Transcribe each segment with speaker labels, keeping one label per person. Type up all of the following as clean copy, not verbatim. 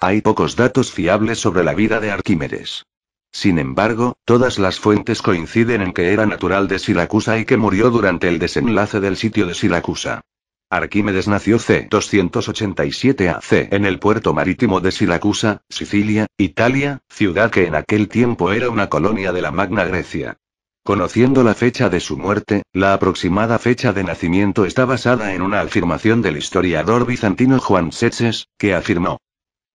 Speaker 1: hay pocos datos fiables sobre la vida de Arquímedes. Sin embargo, todas las fuentes coinciden en que era natural de Siracusa y que murió durante el desenlace del sitio de Siracusa. Arquímedes nació c. 287 AC en el puerto marítimo de Siracusa, Sicilia, Italia, ciudad que en aquel tiempo era una colonia de la Magna Grecia. Conociendo la fecha de su muerte, la aproximada fecha de nacimiento está basada en una afirmación del historiador bizantino Juan Setses, que afirmó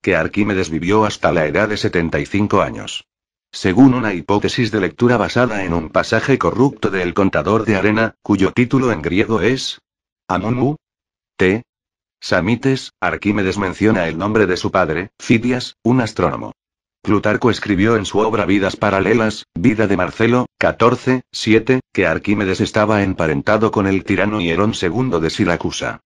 Speaker 1: que Arquímedes vivió hasta la edad de 75 años. Según una hipótesis de lectura basada en un pasaje corrupto de El Contador de Arena, cuyo título en griego es Amun T. Samites, Arquímedes menciona el nombre de su padre, Fidias, un astrónomo. Plutarco escribió en su obra Vidas Paralelas, Vida de Marcelo, 14:7, que Arquímedes estaba emparentado con el tirano Hierón II de Siracusa.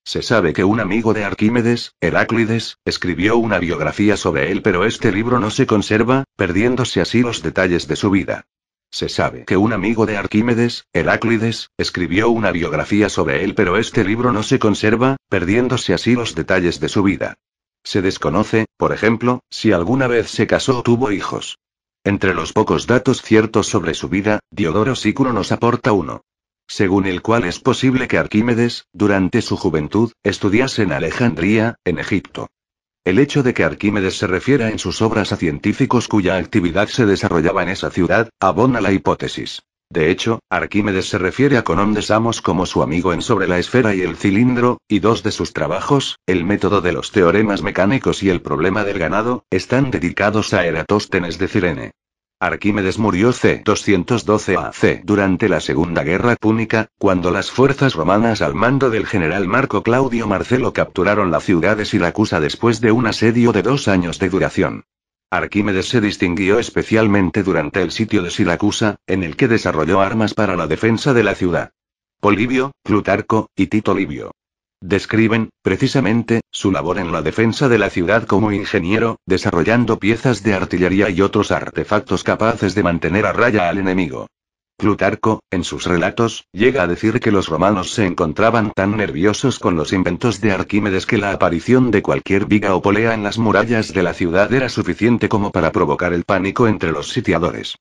Speaker 1: Se sabe que un amigo de Arquímedes, Heráclides, escribió una biografía sobre él, pero este libro no se conserva, perdiéndose así los detalles de su vida. Se sabe que un amigo de Arquímedes, Heráclides, escribió una biografía sobre él, pero este libro no se conserva, perdiéndose así los detalles de su vida. Se desconoce, por ejemplo, si alguna vez se casó o tuvo hijos. Entre los pocos datos ciertos sobre su vida, Diodoro Sículo nos aporta uno, según el cual es posible que Arquímedes, durante su juventud, estudiase en Alejandría, en Egipto. El hecho de que Arquímedes se refiera en sus obras a científicos cuya actividad se desarrollaba en esa ciudad, abona la hipótesis. De hecho, Arquímedes se refiere a Conón de Samos como su amigo en Sobre la esfera y el cilindro, y dos de sus trabajos, El método de los teoremas mecánicos y El problema del ganado, están dedicados a Eratóstenes de Cirene. Arquímedes murió c. 212 AC durante la Segunda Guerra Púnica, cuando las fuerzas romanas al mando del general Marco Claudio Marcelo capturaron la ciudad de Siracusa después de un asedio de 2 años de duración. Arquímedes se distinguió especialmente durante el sitio de Siracusa, en el que desarrolló armas para la defensa de la ciudad. Polibio, Plutarco, y Tito Livio describen, precisamente, su labor en la defensa de la ciudad como ingeniero, desarrollando piezas de artillería y otros artefactos capaces de mantener a raya al enemigo. Plutarco, en sus relatos, llega a decir que los romanos se encontraban tan nerviosos con los inventos de Arquímedes que la aparición de cualquier viga o polea en las murallas de la ciudad era suficiente como para provocar el pánico entre los sitiadores.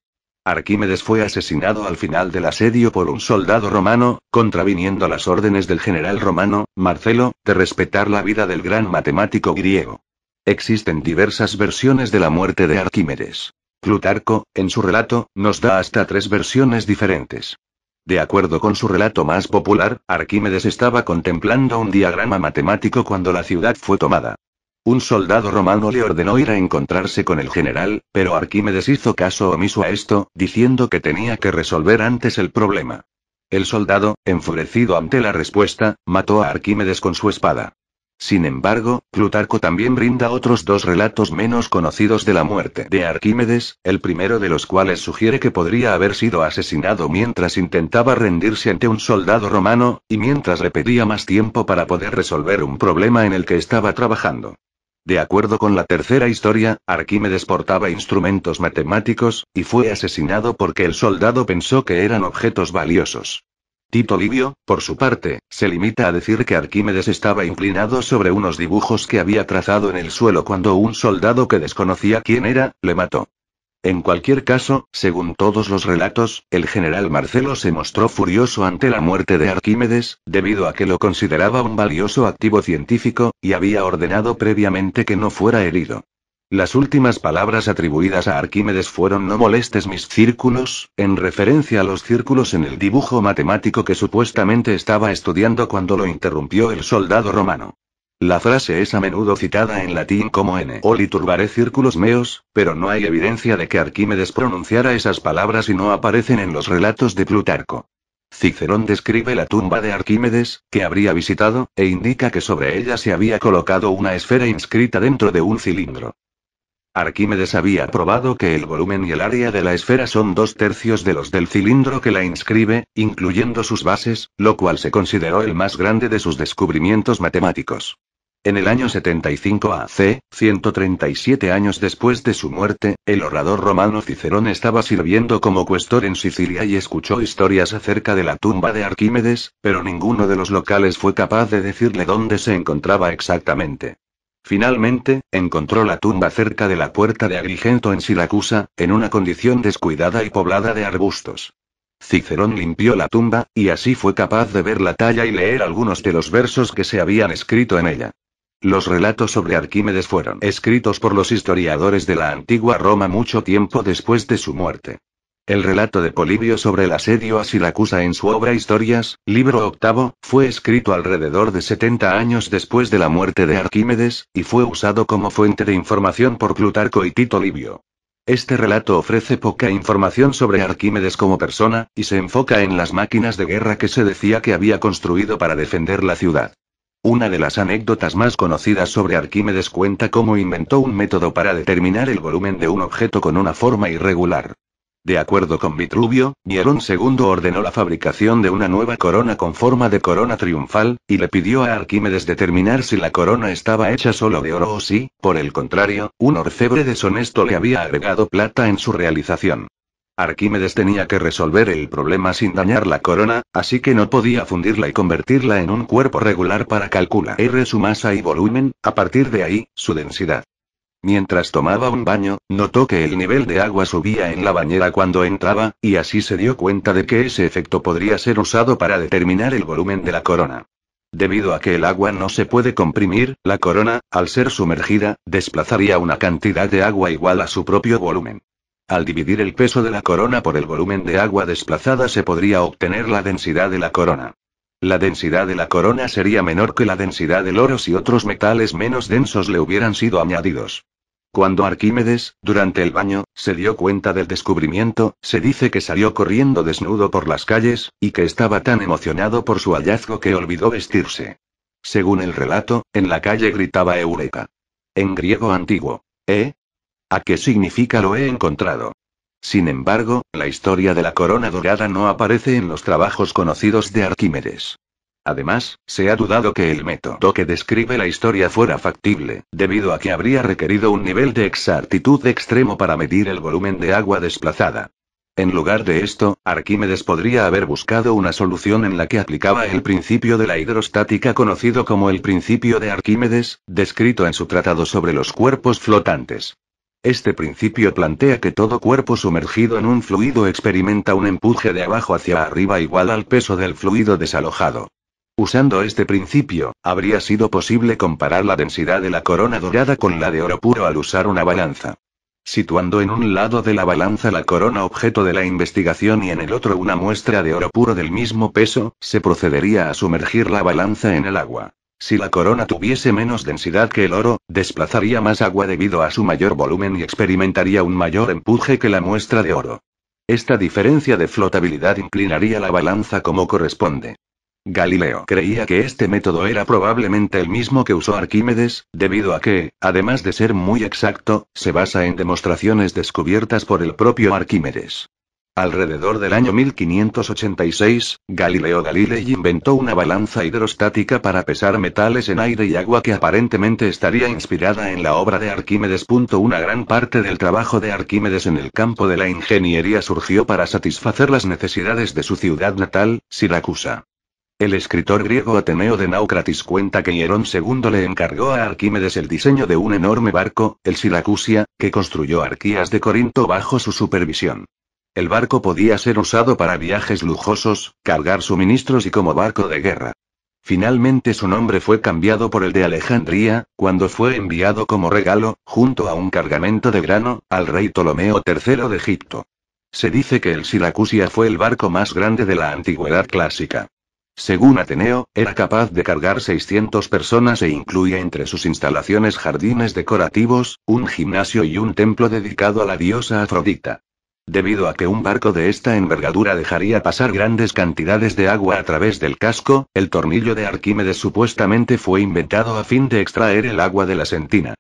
Speaker 1: Arquímedes fue asesinado al final del asedio por un soldado romano, contraviniendo las órdenes del general romano, Marcelo, de respetar la vida del gran matemático griego. Existen diversas versiones de la muerte de Arquímedes. Plutarco, en su relato, nos da hasta 3 versiones diferentes. De acuerdo con su relato más popular, Arquímedes estaba contemplando un diagrama matemático cuando la ciudad fue tomada. Un soldado romano le ordenó ir a encontrarse con el general, pero Arquímedes hizo caso omiso a esto, diciendo que tenía que resolver antes el problema. El soldado, enfurecido ante la respuesta, mató a Arquímedes con su espada. Sin embargo, Plutarco también brinda otros 2 relatos menos conocidos de la muerte de Arquímedes, el primero de los cuales sugiere que podría haber sido asesinado mientras intentaba rendirse ante un soldado romano, y mientras le pedía más tiempo para poder resolver un problema en el que estaba trabajando. De acuerdo con la tercera historia, Arquímedes portaba instrumentos matemáticos, y fue asesinado porque el soldado pensó que eran objetos valiosos. Tito Livio, por su parte, se limita a decir que Arquímedes estaba inclinado sobre unos dibujos que había trazado en el suelo cuando un soldado que desconocía quién era, le mató. En cualquier caso, según todos los relatos, el general Marcelo se mostró furioso ante la muerte de Arquímedes, debido a que lo consideraba un valioso activo científico, y había ordenado previamente que no fuera herido. Las últimas palabras atribuidas a Arquímedes fueron "no molestes mis círculos", en referencia a los círculos en el dibujo matemático que supuestamente estaba estudiando cuando lo interrumpió el soldado romano. La frase es a menudo citada en latín como "en oli turbare círculos meos", pero no hay evidencia de que Arquímedes pronunciara esas palabras y no aparecen en los relatos de Plutarco. Cicerón describe la tumba de Arquímedes, que habría visitado, e indica que sobre ella se había colocado una esfera inscrita dentro de un cilindro. Arquímedes había probado que el volumen y el área de la esfera son 2/3 de los del cilindro que la inscribe, incluyendo sus bases, lo cual se consideró el más grande de sus descubrimientos matemáticos. En el año 75 AC, 137 años después de su muerte, el orador romano Cicerón estaba sirviendo como cuestor en Sicilia y escuchó historias acerca de la tumba de Arquímedes, pero ninguno de los locales fue capaz de decirle dónde se encontraba exactamente. Finalmente, encontró la tumba cerca de la puerta de Agrigento en Siracusa, en una condición descuidada y poblada de arbustos. Cicerón limpió la tumba, y así fue capaz de ver la talla y leer algunos de los versos que se habían escrito en ella. Los relatos sobre Arquímedes fueron escritos por los historiadores de la antigua Roma mucho tiempo después de su muerte. El relato de Polibio sobre el asedio a Siracusa en su obra Historias, libro octavo, fue escrito alrededor de 70 años después de la muerte de Arquímedes, y fue usado como fuente de información por Plutarco y Tito Livio. Este relato ofrece poca información sobre Arquímedes como persona, y se enfoca en las máquinas de guerra que se decía que había construido para defender la ciudad. Una de las anécdotas más conocidas sobre Arquímedes cuenta cómo inventó un método para determinar el volumen de un objeto con una forma irregular. De acuerdo con Vitruvio, Nerón II ordenó la fabricación de una nueva corona con forma de corona triunfal, y le pidió a Arquímedes determinar si la corona estaba hecha solo de oro o si, por el contrario, un orfebre deshonesto le había agregado plata en su realización. Arquímedes tenía que resolver el problema sin dañar la corona, así que no podía fundirla y convertirla en un cuerpo regular para calcular su masa y volumen, a partir de ahí, su densidad. Mientras tomaba un baño, notó que el nivel de agua subía en la bañera cuando entraba, y así se dio cuenta de que ese efecto podría ser usado para determinar el volumen de la corona. Debido a que el agua no se puede comprimir, la corona, al ser sumergida, desplazaría una cantidad de agua igual a su propio volumen. Al dividir el peso de la corona por el volumen de agua desplazada se podría obtener la densidad de la corona. La densidad de la corona sería menor que la densidad del oro si otros metales menos densos le hubieran sido añadidos. Cuando Arquímedes, durante el baño, se dio cuenta del descubrimiento, se dice que salió corriendo desnudo por las calles, y que estaba tan emocionado por su hallazgo que olvidó vestirse. Según el relato, en la calle gritaba Eureka. En griego antiguo. ¿A qué significa lo he encontrado? Sin embargo, la historia de la corona dorada no aparece en los trabajos conocidos de Arquímedes. Además, se ha dudado que el método que describe la historia fuera factible, debido a que habría requerido un nivel de exactitud extremo para medir el volumen de agua desplazada. En lugar de esto, Arquímedes podría haber buscado una solución en la que aplicaba el principio de la hidrostática conocido como el principio de Arquímedes, descrito en su tratado sobre los cuerpos flotantes. Este principio plantea que todo cuerpo sumergido en un fluido experimenta un empuje de abajo hacia arriba igual al peso del fluido desalojado. Usando este principio, habría sido posible comparar la densidad de la corona dorada con la de oro puro al usar una balanza. Situando en un lado de la balanza la corona objeto de la investigación y en el otro una muestra de oro puro del mismo peso, se procedería a sumergir la balanza en el agua. Si la corona tuviese menos densidad que el oro, desplazaría más agua debido a su mayor volumen y experimentaría un mayor empuje que la muestra de oro. Esta diferencia de flotabilidad inclinaría la balanza como corresponde. Galileo creía que este método era probablemente el mismo que usó Arquímedes, debido a que, además de ser muy exacto, se basa en demostraciones descubiertas por el propio Arquímedes. Alrededor del año 1586, Galileo Galilei inventó una balanza hidrostática para pesar metales en aire y agua que aparentemente estaría inspirada en la obra de Arquímedes. Una gran parte del trabajo de Arquímedes en el campo de la ingeniería surgió para satisfacer las necesidades de su ciudad natal, Siracusa. El escritor griego Ateneo de Naucratis cuenta que Nerón II le encargó a Arquímedes el diseño de un enorme barco, el Siracusia, que construyó Arquías de Corinto bajo su supervisión. El barco podía ser usado para viajes lujosos, cargar suministros y como barco de guerra. Finalmente su nombre fue cambiado por el de Alejandría, cuando fue enviado como regalo, junto a un cargamento de grano, al rey Ptolomeo III de Egipto. Se dice que el Siracusia fue el barco más grande de la antigüedad clásica. Según Ateneo, era capaz de cargar 600 personas e incluía entre sus instalaciones jardines decorativos, un gimnasio y un templo dedicado a la diosa Afrodita. Debido a que un barco de esta envergadura dejaría pasar grandes cantidades de agua a través del casco, el tornillo de Arquímedes supuestamente fue inventado a fin de extraer el agua de la sentina.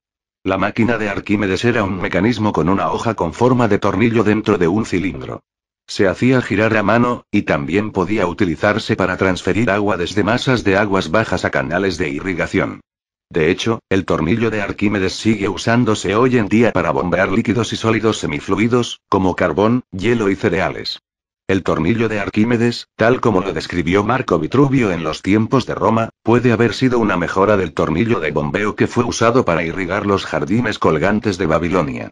Speaker 1: La máquina de Arquímedes era un mecanismo con una hoja con forma de tornillo dentro de un cilindro. Se hacía girar a mano, y también podía utilizarse para transferir agua desde masas de aguas bajas a canales de irrigación. De hecho, el tornillo de Arquímedes sigue usándose hoy en día para bombear líquidos y sólidos semifluidos, como carbón, hielo y cereales. El tornillo de Arquímedes, tal como lo describió Marco Vitruvio en los tiempos de Roma, puede haber sido una mejora del tornillo de bombeo que fue usado para irrigar los jardines colgantes de Babilonia.